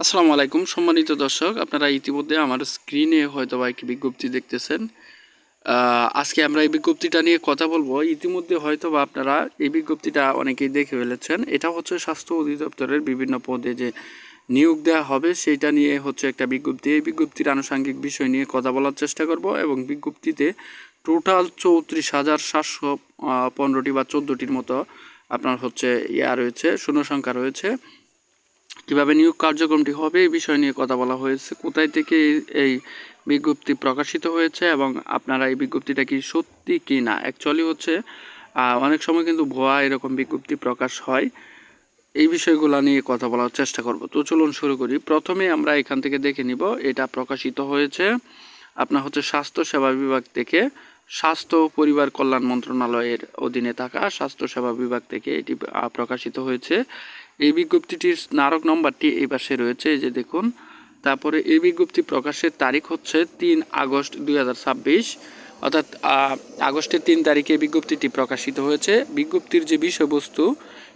আসসালামু আলাইকুম সম্মানিত দর্শক, আপনারা ইতিমধ্যে আমার স্ক্রিনে হয়তো একটি বিজ্ঞপ্তি দেখতেছেন। আজকে আমরা এই বিজ্ঞপ্তিটা নিয়ে কথা বলবো। ইতিমধ্যে হয়তো আপনারা এই বিজ্ঞপ্তিটা অনেকেই দেখে ফেলেছেন। এটা হচ্ছে স্বাস্থ্য অধিদপ্তরের বিভিন্ন পদে যে নিয়োগ দেওয়া হবে সেইটা নিয়ে হচ্ছে একটা বিজ্ঞপ্তি। এই বিজ্ঞপ্তির আনুষঙ্গিক বিষয় নিয়ে কথা বলার চেষ্টা করব এবং বিজ্ঞপ্তিতে টোটাল 34,715টি বা 14টির মতো আপনার হচ্ছে রয়েছে, শূন্যসংখ্যা রয়েছে। কিভাবে নিয়োগ কার্যক্রমটি হবে এই বিষয় নিয়ে কথা বলা হয়েছে, কোথায় থেকে এই বিজ্ঞপ্তি প্রকাশিত হয়েছে এবং আপনারা এই বিজ্ঞপ্তিটা কি সত্যি কি না। অ্যাকচুয়ালি হচ্ছে অনেক সময় কিন্তু ভুয়া এরকম বিজ্ঞপ্তি প্রকাশ হয়। এই বিষয়গুলো নিয়ে কথা বলার চেষ্টা করব। তো চলুন শুরু করি। প্রথমে আমরা এখান থেকে দেখে নিব এটা প্রকাশিত হয়েছে আপনার হচ্ছে স্বাস্থ্য সেবা বিভাগ থেকে, স্বাস্থ্য ও পরিবার কল্যাণ মন্ত্রণালয়ের অধীনে থাকা স্বাস্থ্য সেবা বিভাগ থেকে এটি প্রকাশিত হয়েছে। এই বিজ্ঞপ্তিটির স্মারক নম্বরটি এই পাশে রয়েছে, এই যে দেখুন। তারপরে এই বিজ্ঞপ্তি প্রকাশের তারিখ হচ্ছে 3 আগস্ট 2026, অর্থাৎ আগস্টের 3 তারিখে বিজ্ঞপ্তিটি প্রকাশিত হয়েছে। বিজ্ঞপ্তির যে বিষয়বস্তু,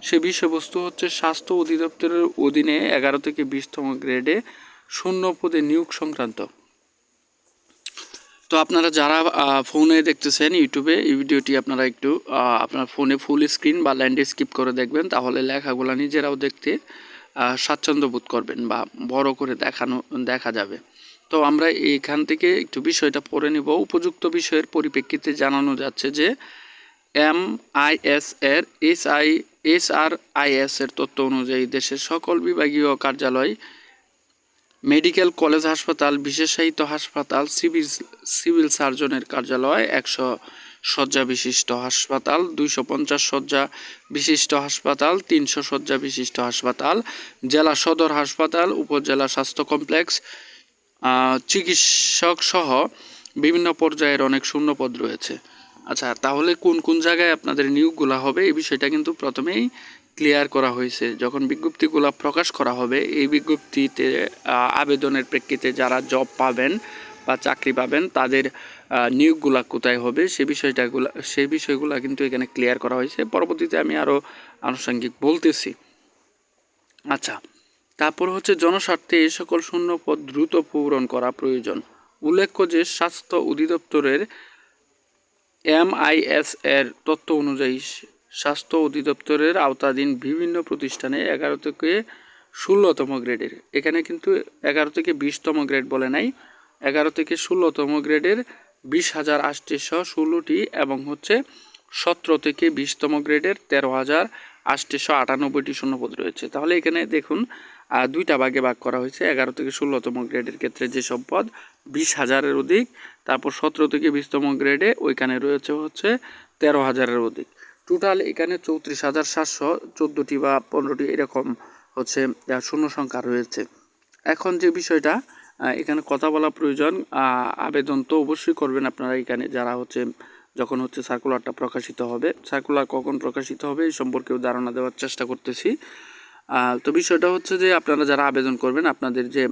সে বিষয়বস্তু হচ্ছে স্বাস্থ্য অধিদপ্তরের অধীনে 11 থেকে 20তম গ্রেডে শূন্য পদে নিয়োগ সংক্রান্ত। তো আপনারা যারা ফোনে দেখতেছেন ইউটিউবে এই ভিডিওটি, আপনারা একটু আপনার ফোনে ফুল স্ক্রিন বা ল্যান্ডস্কেপ করে দেখবেন, তাহলে লেখাগুলো নিজেরাও দেখতে স্বাচ্ছন্দ্য বোধ করবেন বা বড় করে দেখা যাবে। তো আমরা এইখান থেকে একটু বিষয়টা পড়ে নিব। উপযুক্ত বিষয়ের পরিপ্রেক্ষিতে জানানো যাচ্ছে যে MIS এর SRIS এর তথ্য অনুযায়ী দেশের সকল বিভাগীয় কার্যালয়, মেডিকেল কলেজ হাসপাতাল, বিশেষায়িত হাসপাতাল, সিভিল সার্জনের কার্যালয়, 100 শয্যা বিশিষ্ট হাসপাতাল, 250 শয্যা বিশিষ্ট হাসপাতাল, 300 শয্যা বিশিষ্ট হাসপাতাল, জেলা সদর হাসপাতাল, উপজেলা স্বাস্থ্য কমপ্লেক্স, চিকিৎসক সহ বিভিন্ন পর্যায়ের অনেক শূন্যপদ রয়েছে। আচ্ছা, তাহলে কোন কোন জায়গায় আপনাদের নিয়োগগুলো হবে এই বিষয়টা কিন্তু প্রথমেই ক্লিয়ার করা হয়েছে। যখন বিজ্ঞপ্তিগুলো প্রকাশ করা হবে, এই বিজ্ঞপ্তিতে আবেদনের প্রেক্ষিতে যারা জব পাবেন বা চাকরি পাবেন তাদের নিয়োগগুলা কোথায় হবে সেই বিষয়গুলো কিন্তু এখানে ক্লিয়ার করা হয়েছে। পরবর্তীতে আমি আরও আনুষঙ্গিক বলতেছি। আচ্ছা, তারপর হচ্ছে জনস্বার্থে এই সকল শূন্যপদ দ্রুত পূরণ করা প্রয়োজন। উল্লেখ্য যে স্বাস্থ্য অধিদপ্তরের MIS এর তথ্য অনুযায়ী স্বাস্থ্য অধিদপ্তরের আওতাধীন বিভিন্ন প্রতিষ্ঠানে 11 থেকে 16তম গ্রেডের, এখানে কিন্তু 11 থেকে 20তম গ্রেড বলে নাই, 11 থেকে 16তম গ্রেডের 20,816টি এবং হচ্ছে 17 থেকে 20তম গ্রেডের 13,898টি শূন্যপদ রয়েছে। তাহলে এখানে দেখুন দুইটা ভাগে ভাগ করা হয়েছে। 11 থেকে 16তম গ্রেডের ক্ষেত্রে যেসব পদ 20,000-এর অধিক, তারপর 17 থেকে 20তম গ্রেডে ওইখানে রয়েছে হচ্ছে 13,000-এর অধিক। টোটাল এখানে 34,714টি বা 15টি এরকম হচ্ছে শূন্য সংখ্যা রয়েছে। এখন যে বিষয়টা এখানে কথা বলা প্রয়োজন, আবেদন তো অবশ্যই করবেন আপনারা এখানে যারা হচ্ছে, যখন হচ্ছে সার্কুলারটা প্রকাশিত হবে। সার্কুলার কখন প্রকাশিত হবে এই সম্পর্কেও ধারণা দেওয়ার চেষ্টা করতেছি। তো বিষয়টা হচ্ছে যে আপনারা যারা আবেদন করবেন, আপনাদের যে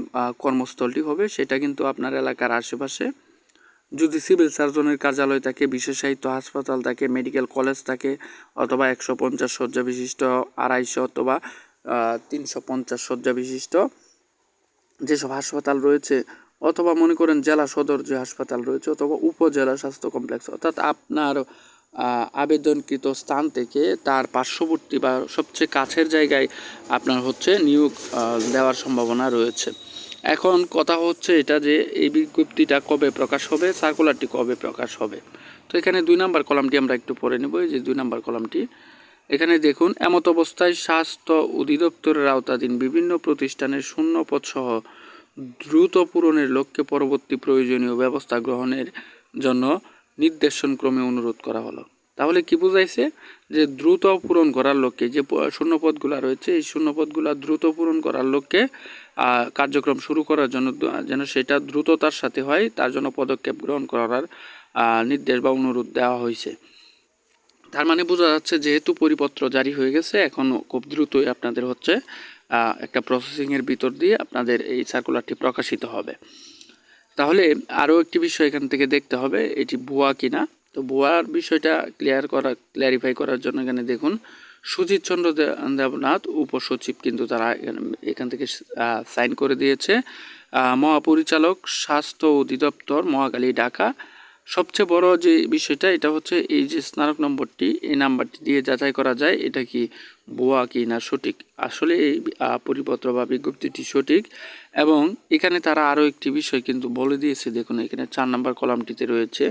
কর্মস্থলটি হবে সেটা কিন্তু আপনার এলাকার আশেপাশে। যদি সিভিল সার্জনের কার্যালয় থাকে, বিশেষায়িত হাসপাতাল থাকে, মেডিকেল কলেজ থাকে, অথবা 150 শয্যা বিশিষ্ট, 250 অথবা 350 শয্যা বিশিষ্ট যেসব হাসপাতাল রয়েছে, অথবা মনে করেন জেলা সদর যে হাসপাতাল রয়েছে, অথবা উপজেলা স্বাস্থ্য কমপ্লেক্স, অর্থাৎ আপনার আবেদনকৃত স্থান থেকে তার পার্শ্ববর্তী বা সবচেয়ে কাছের জায়গায় আপনার হচ্ছে নিয়োগ দেওয়ার সম্ভাবনা রয়েছে। এখন কথা হচ্ছে এটা যে এই বিজ্ঞপ্তিটা কবে প্রকাশ হবে, সার্কুলারটি কবে প্রকাশ হবে। তো এখানে 2 নম্বর কলামটি আমরা একটু পড়ে নেব। এই যে 2 নম্বর কলামটি, এখানে দেখুন, এমত অবস্থায় স্বাস্থ্য অধিদপ্তরের আওতাধীন বিভিন্ন প্রতিষ্ঠানের শূন্যপদ সহ দ্রুত পূরণের লক্ষ্যে পরবর্তী প্রয়োজনীয় ব্যবস্থা গ্রহণের জন্য নির্দেশনক্রমে অনুরোধ করা হলো। তাহলে কি বোঝাইছে যে দ্রুত পূরণ করার লক্ষ্যে যে শূন্যপদগুলো রয়েছে, এই শূন্যপদগুলো দ্রুত পূরণ করার লক্ষ্যে কার্যক্রম শুরু করার জন্য যেন সেটা দ্রুততার সাথে হয়, তার জন্য পদক্ষেপ গ্রহণ করার নির্দেশ বা অনুরোধ দেওয়া হয়েছে। তার মানে বোঝা যাচ্ছে যেহেতু পরিপত্র জারি হয়ে গেছে, এখন খুব দ্রুতই আপনাদের হচ্ছে একটা প্রসেসিংয়ের ভিতর দিয়ে আপনাদের এই সার্কুলারটি প্রকাশিত হবে। তাহলে আরও একটি বিষয় এখান থেকে দেখতে হবে, এটি ভুয়া কিনা। তো ভুয়ার বিষয়টা ক্লিয়ারিফাই করার জন্য এখানে দেখুন, সুজিত চন্দ্র দেবনাথ উপসচিব কিন্তু তারা এখান থেকে সাইন করে দিয়েছে। মহাপরিচালক স্বাস্থ্য অধিদপ্তর মহাখালী ঢাকা। সবচেয়ে বড় যে বিষয়টা এটা হচ্ছে এই যে স্মারক নম্বরটি, এই নাম্বারটি দিয়ে যাচাই করা যায় এটা কি ভুয়া কি না সঠিক। আসলে এই পরিপত্র বা বিজ্ঞপ্তিটি সঠিক। এবং এখানে তারা আরও একটি বিষয় কিন্তু বলে দিয়েছে, দেখুন এখানে 4 নম্বর কলামটিতে রয়েছে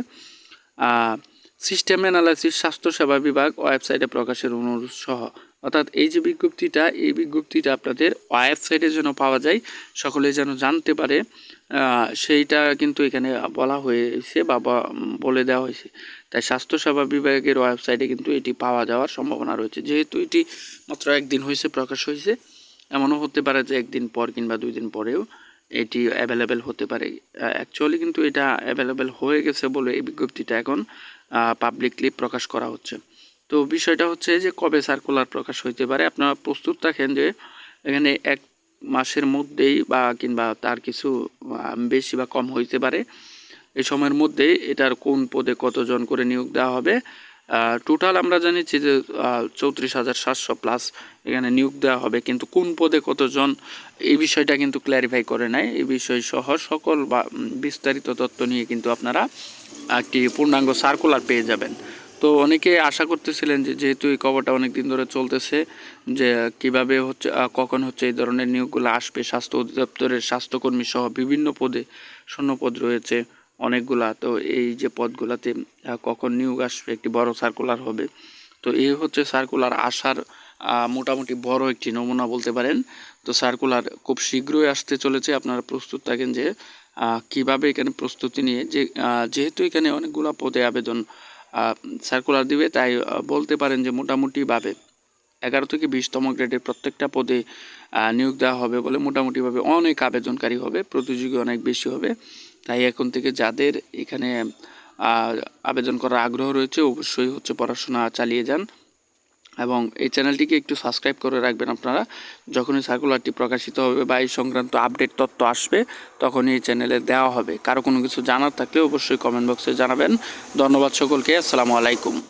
সিস্টেম অ্যানালাইসিস স্বাস্থ্যসেবা বিভাগ ওয়েবসাইটে প্রকাশের অনুরোধ সহ। অর্থাৎ এই যে বিজ্ঞপ্তিটা, এই বিজ্ঞপ্তিটা আপনাদের ওয়েবসাইটে যেন পাওয়া যায়, সকলে যেন জানতে পারে, সেইটা কিন্তু এখানে বলা হয়েছে বা বলে দেওয়া হয়েছে। তাই স্বাস্থ্যসেবা বিভাগের ওয়েবসাইটে কিন্তু এটি পাওয়া যাওয়ার সম্ভাবনা রয়েছে। যেহেতু এটি মাত্র একদিন হয়েছে, প্রকাশ হয়েছে, এমনও হতে পারে যে একদিন পর কিংবা 2 দিন পরেও এটি অ্যাভেলেবেল হতে পারে। অ্যাকচুয়ালি কিন্তু এটা অ্যাভেলেবেল হয়ে গেছে বলে এই বিজ্ঞপ্তিটা এখন পাবলিকলি প্রকাশ করা হচ্ছে। তো বিষয়টা হচ্ছে যে কবে সার্কুলার প্রকাশ হইতে পারে, আপনারা প্রস্তুত থাকেন যে এখানে 1 মাসের মধ্যেই বা কিংবা তার কিছু বেশি বা কম হইতে পারে। এই সময়ের মধ্যেই এটার কোন পদে কতজন করে নিয়োগ দেওয়া হবে। টোটাল আমরা জানিছি যে 34,700 প্লাস এখানে নিয়োগ দেওয়া হবে, কিন্তু কোন পদে কতজন এই বিষয়টা কিন্তু ক্ল্যারিফাই করে নাই। এই বিষয় সহ সকল বা বিস্তারিত তথ্য নিয়ে কিন্তু আপনারা একটি পূর্ণাঙ্গ সার্কুলার পেয়ে যাবেন। তো অনেকে আশা করতেছিলেন যে যেহেতু এই খবরটা অনেক দিন ধরে চলতেছে যে কিভাবে হচ্ছে কখন হচ্ছে এই ধরনের নিয়োগগুলো আসবে। স্বাস্থ্য অধিদপ্তরের স্বাস্থ্যকর্মী সহ বিভিন্ন পদে শূন্যপদ রয়েছে অনেকগুলা। তো এই যে পদগুলাতে কখন নিয়োগ আসবে, একটি বড় সার্কুলার হবে। তো এই হচ্ছে সার্কুলার আসার মোটামুটি বড় একটি নমুনা বলতে পারেন। তো সার্কুলার খুব শীঘ্রই আসতে চলেছে, আপনারা প্রস্তুত থাকেন যে কিভাবে এখানে প্রস্তুতি নিয়ে যেহেতু এখানে অনেকগুলো পদে আবেদন সার্কুলার দিবে, তাই বলতে পারেন যে মোটামুটিভাবে 11 থেকে 20তম গ্রেডের প্রত্যেকটা পদে নিয়োগ দেওয়া হবে বলে মোটামুটিভাবে অনেক আবেদনকারী হবে, প্রতিযোগী অনেক বেশি হবে। তাই এখন থেকে যাদের এখানে আবেদন করার আগ্রহ রয়েছে অবশ্যই হচ্ছে পড়াশোনা চালিয়ে যান এবং এই চ্যানেলটিকে একটু সাবস্ক্রাইব করে রাখবেন আপনারা। যখনই সার্কুলারটি প্রকাশিত হবে বা এই সংক্রান্ত আপডেট তথ্য আসবে তখনই এই চ্যানেলে দেওয়া হবে। কারো কোনো কিছু জানার থাকলে অবশ্যই কমেন্ট বক্সে জানাবেন। ধন্যবাদ সকলকে, আসসালামু আলাইকুম।